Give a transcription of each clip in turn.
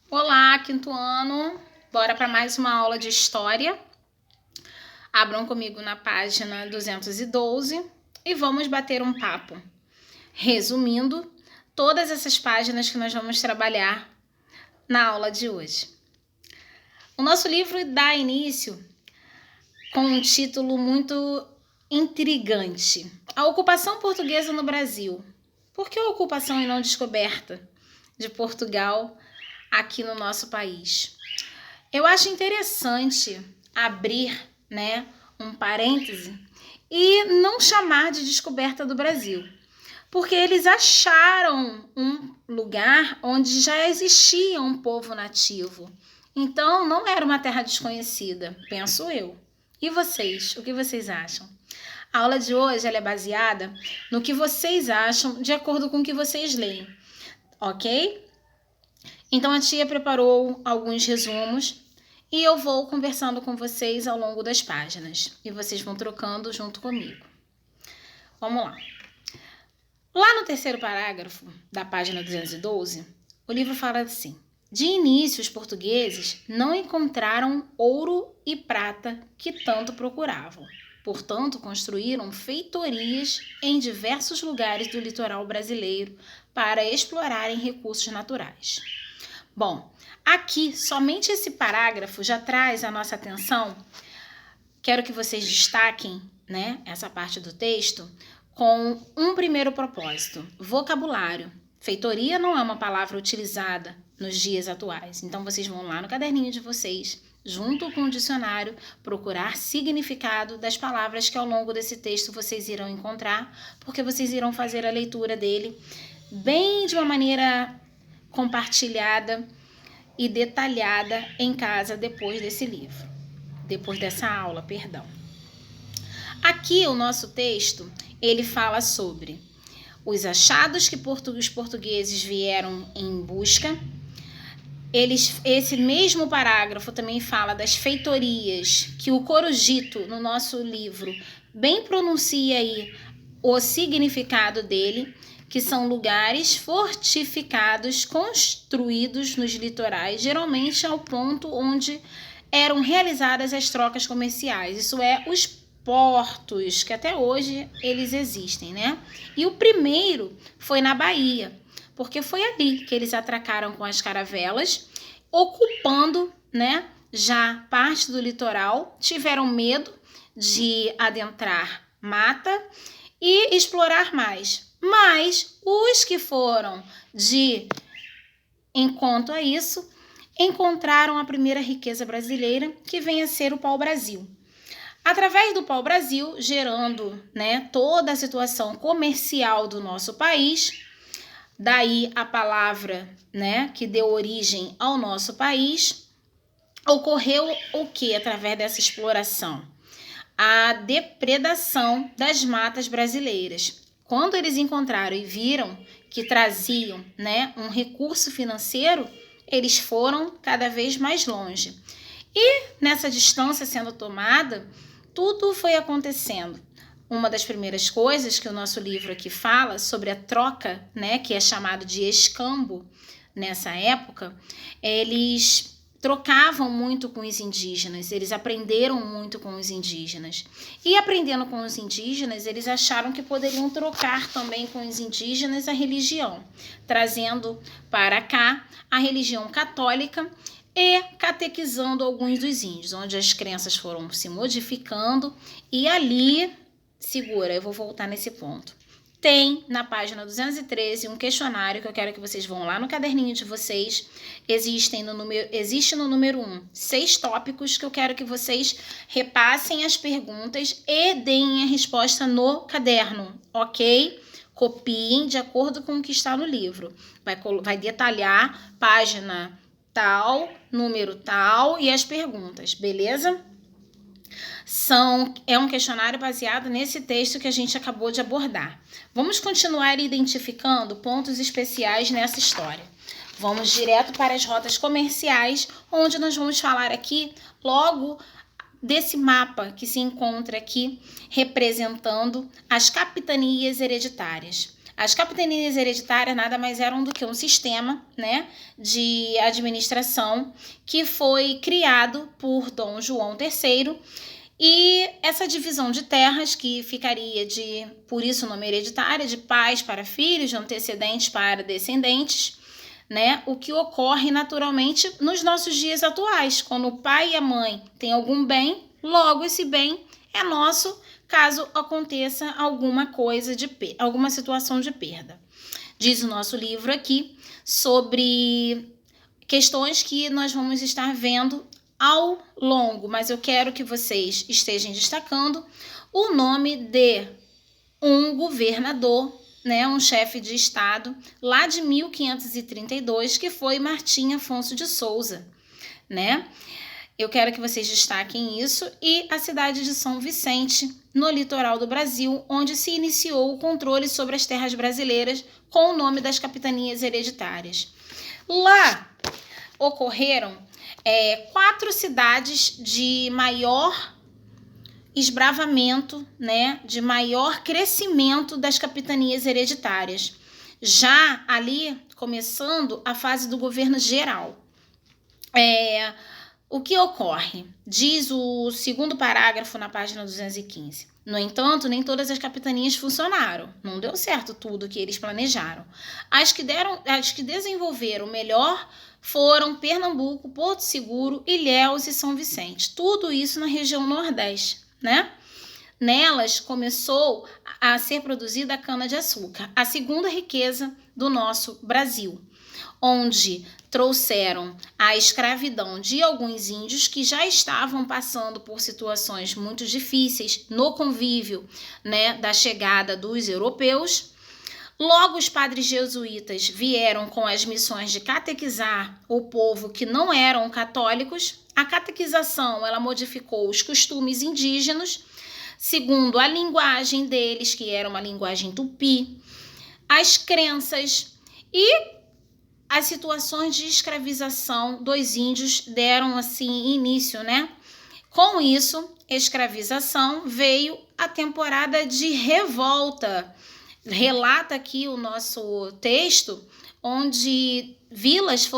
Olá, quinto ano. Bora para mais uma aula de história. Abram comigo na página 212 e vamos bater um papo. Resumindo, todas essas páginas que nós vamos trabalhar na aula de hoje. O nosso livro dá início com um título muito intrigante: A ocupação portuguesa no Brasil. Por que a ocupação e não descoberta de Portugal aqui no nosso país? Eu acho interessante abrir, um parêntese e não chamar de descoberta do Brasil, porque eles acharam um lugar onde já existia um povo nativo. Então, não era uma terra desconhecida, penso eu. E vocês? O que vocês acham? A aula de hoje ela é baseada no que vocês acham de acordo com o que vocês leem, ok? Então, a tia preparou alguns resumos e eu vou conversando com vocês ao longo das páginas. E vocês vão trocando junto comigo. Vamos lá. Lá no terceiro parágrafo da página 212, o livro fala assim: de início, os portugueses não encontraram ouro e prata que tanto procuravam. Portanto, construíram feitorias em diversos lugares do litoral brasileiro para explorarem recursos naturais. Bom, aqui, somente esse parágrafo já traz a nossa atenção. Quero que vocês destaquem, essa parte do texto com um primeiro propósito: vocabulário. Feitoria não é uma palavra utilizada nos dias atuais. Então, vocês vão lá no caderninho de vocês, junto com o dicionário, procurar significado das palavras que ao longo desse texto vocês irão encontrar, porque vocês irão fazer a leitura dele bem de uma maneira compartilhada e detalhada em casa depois dessa aula, perdão. Aqui o nosso texto, ele fala sobre os achados que os portugueses vieram em busca. Esse mesmo parágrafo também fala das feitorias, que o Corujito, no nosso livro, bem pronuncia aí o significado dele, que são lugares fortificados, construídos nos litorais, geralmente ao ponto onde eram realizadas as trocas comerciais. Isso é, os portos, que até hoje eles existem, E o primeiro foi na Bahia, porque foi ali que eles atracaram com as caravelas, ocupando, já parte do litoral, tiveram medo de adentrar mata e explorar mais. Mas os que foram de encontro a isso, encontraram a primeira riqueza brasileira, que vem a ser o pau-brasil. Através do pau-brasil, gerando, toda a situação comercial do nosso país, daí a palavra, que deu origem ao nosso país, ocorreu o que através dessa exploração? A depredação das matas brasileiras. Quando eles encontraram e viram que traziam, um recurso financeiro, eles foram cada vez mais longe. E nessa distância sendo tomada, tudo foi acontecendo. Uma das primeiras coisas que o nosso livro aqui fala sobre a troca, que é chamado de escambo nessa época, eles trocavam muito com os indígenas, eles aprenderam muito com os indígenas. E aprendendo com os indígenas, eles acharam que poderiam trocar também com os indígenas a religião, trazendo para cá a religião católica e catequizando alguns dos índios, onde as crenças foram se modificando. E ali, eu vou voltar nesse ponto. Tem na página 213 um questionário que eu quero que vocês vão lá no caderninho de vocês. Existe no número 1 6 tópicos que eu quero que vocês repassem as perguntas e deem a resposta no caderno, ok? Copiem de acordo com o que está no livro. Vai detalhar página tal, número tal e as perguntas, beleza? É um questionário baseado nesse texto que a gente acabou de abordar. Vamos continuar identificando pontos especiais nessa história. Vamos direto para as rotas comerciais, onde nós vamos falar aqui logo desse mapa que se encontra aqui representando as capitanias hereditárias. As capitanias hereditárias nada mais eram do que um sistema, né, de administração que foi criado por Dom João III, e essa divisão de terras que ficaria por isso o nome hereditário, de pais para filhos, de antecedentes para descendentes, né? O que ocorre naturalmente nos nossos dias atuais, quando o pai e a mãe têm algum bem, logo esse bem é nosso, caso aconteça alguma situação de perda. Diz o nosso livro aqui sobre questões que nós vamos estar vendo ao longo, mas eu quero que vocês estejam destacando o nome de um governador, né, um chefe de estado, lá de 1532, que foi Martim Afonso de Souza, né? Eu quero que vocês destaquem isso, e a cidade de São Vicente, no litoral do Brasil, onde se iniciou o controle sobre as terras brasileiras com o nome das capitanias hereditárias. Lá ocorreram 4 cidades de maior esbravamento, né, de maior crescimento das capitanias hereditárias, já ali começando a fase do governo geral. O que ocorre? Diz o segundo parágrafo na página 215. No entanto, nem todas as capitanias funcionaram. Não deu certo tudo que eles planejaram. As que desenvolveram melhor foram Pernambuco, Porto Seguro, Ilhéus e São Vicente. Tudo isso na região Nordeste, né? Nelas começou a ser produzida a cana-de-açúcar, a segunda riqueza do nosso Brasil, onde trouxeram a escravidão de alguns índios que já estavam passando por situações muito difíceis no convívio, né, da chegada dos europeus. Logo, os padres jesuítas vieram com as missões de catequizar o povo que não eram católicos. A catequização, ela modificou os costumes indígenas, segundo a linguagem deles, que era uma linguagem tupi, as crenças e as situações de escravização dos índios deram assim início, né? Com isso, escravização, veio a temporada de revolta. Relata aqui o nosso texto, onde vilas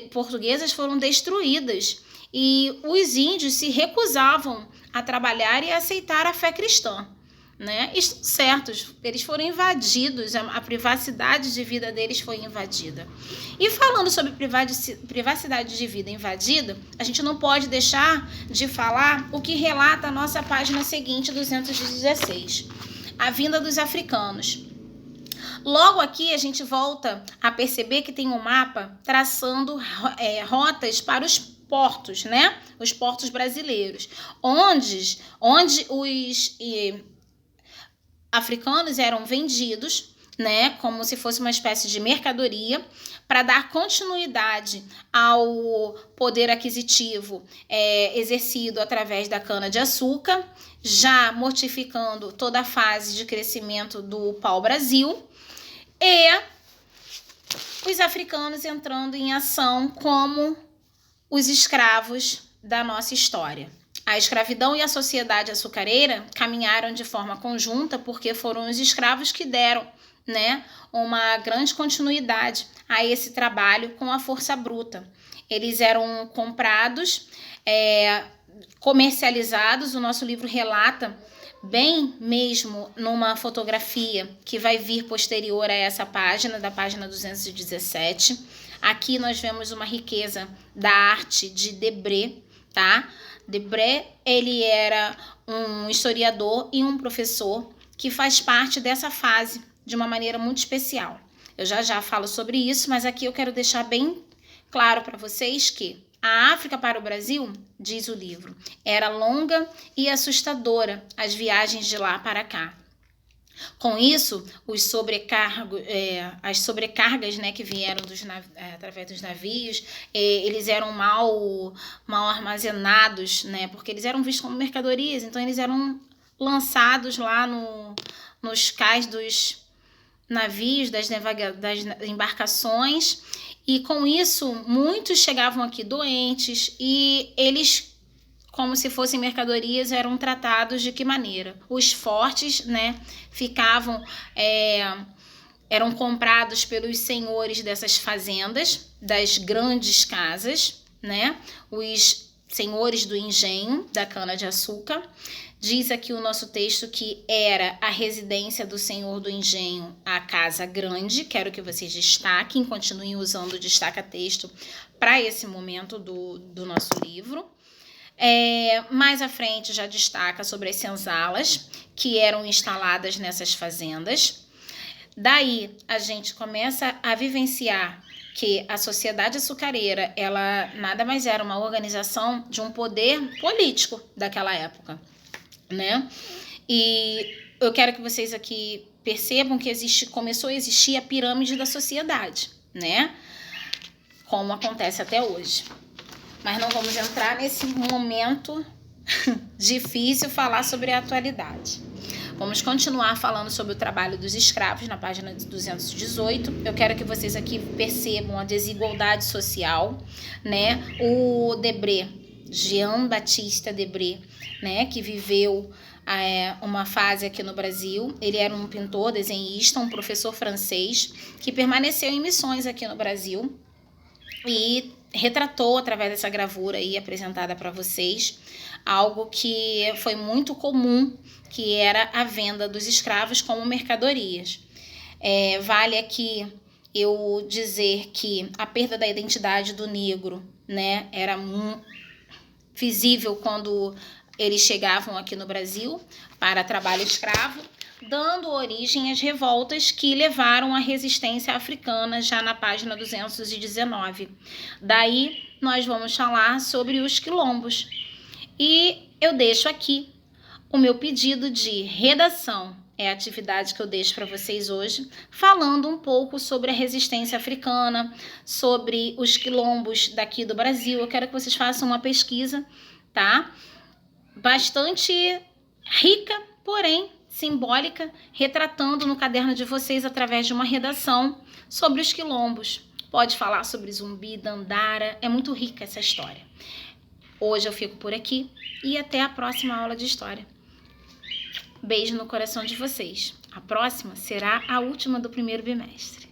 portuguesas foram destruídas e os índios se recusavam a trabalhar e a aceitar a fé cristã, né? Estão certos, eles foram invadidos, a privacidade de vida deles foi invadida. E falando sobre privacidade de vida invadida, a gente não pode deixar de falar o que relata a nossa página seguinte, 216, a vinda dos africanos. Logo aqui a gente volta a perceber que tem um mapa traçando rotas para os portos, né? Os portos brasileiros, onde os africanos eram vendidos, né? Como se fosse uma espécie de mercadoria, para dar continuidade ao poder aquisitivo exercido através da cana-de-açúcar, já mortificando toda a fase de crescimento do pau-brasil, e os africanos entrando em ação como os escravos da nossa história. A escravidão e a sociedade açucareira caminharam de forma conjunta, porque foram os escravos que deram, né, uma grande continuidade a esse trabalho com a força bruta. Eles eram comprados, comercializados. O nosso livro relata bem mesmo numa fotografia que vai vir posterior a essa página, da página 217. Aqui nós vemos uma riqueza da arte de Debré, tá? Debré, ele era um historiador e um professor que faz parte dessa fase de uma maneira muito especial. Eu já falo sobre isso, mas aqui eu quero deixar bem claro para vocês que a África para o Brasil, diz o livro, era longa e assustadora as viagens de lá para cá. Com isso, as sobrecargas, né, que vieram através dos navios, eles eram mal armazenados, né, porque eles eram vistos como mercadorias, então eles eram lançados lá nos cais dos navios, das embarcações, e com isso muitos chegavam aqui doentes e eles, como se fossem mercadorias, eram tratados de que maneira? Os fortes, né, ficavam eram comprados pelos senhores dessas fazendas, das grandes casas, né? Os senhores do engenho da cana-de-açúcar. Diz aqui o nosso texto que era a residência do senhor do engenho, a casa grande. Quero que vocês destaquem, continuem usando o destaca-texto para esse momento do nosso livro. Mais à frente já destaca sobre as senzalas que eram instaladas nessas fazendas. Daí a gente começa a vivenciar que a sociedade açucareira, ela nada mais era uma organização de um poder político daquela época, né? E eu quero que vocês aqui percebam que começou a existir a pirâmide da sociedade, né? Como acontece até hoje. Mas não vamos entrar nesse momento difícil falar sobre a atualidade. Vamos continuar falando sobre o trabalho dos escravos na página 218. Eu quero que vocês aqui percebam a desigualdade social, né? O Debré, Jean-Baptiste Debré, né? Que viveu uma fase aqui no Brasil. Ele era um pintor, desenhista, um professor francês que permaneceu em missões aqui no Brasil e retratou através dessa gravura aí apresentada para vocês algo que foi muito comum, que era a venda dos escravos como mercadorias. Vale aqui eu dizer que a perda da identidade do negro, né, era visível quando eles chegavam aqui no Brasil para trabalho escravo, dando origem às revoltas que levaram à resistência africana já na página 219. Daí nós vamos falar sobre os quilombos. E eu deixo aqui o meu pedido de redação, é a atividade que eu deixo para vocês hoje, falando um pouco sobre a resistência africana, sobre os quilombos daqui do Brasil. Eu quero que vocês façam uma pesquisa, tá? Bastante rica, porém simbólica, retratando no caderno de vocês através de uma redação sobre os quilombos. Pode falar sobre Zumbi, Dandara, é muito rica essa história. Hoje eu fico por aqui e até a próxima aula de história. Beijo no coração de vocês. A próxima será a última do primeiro bimestre.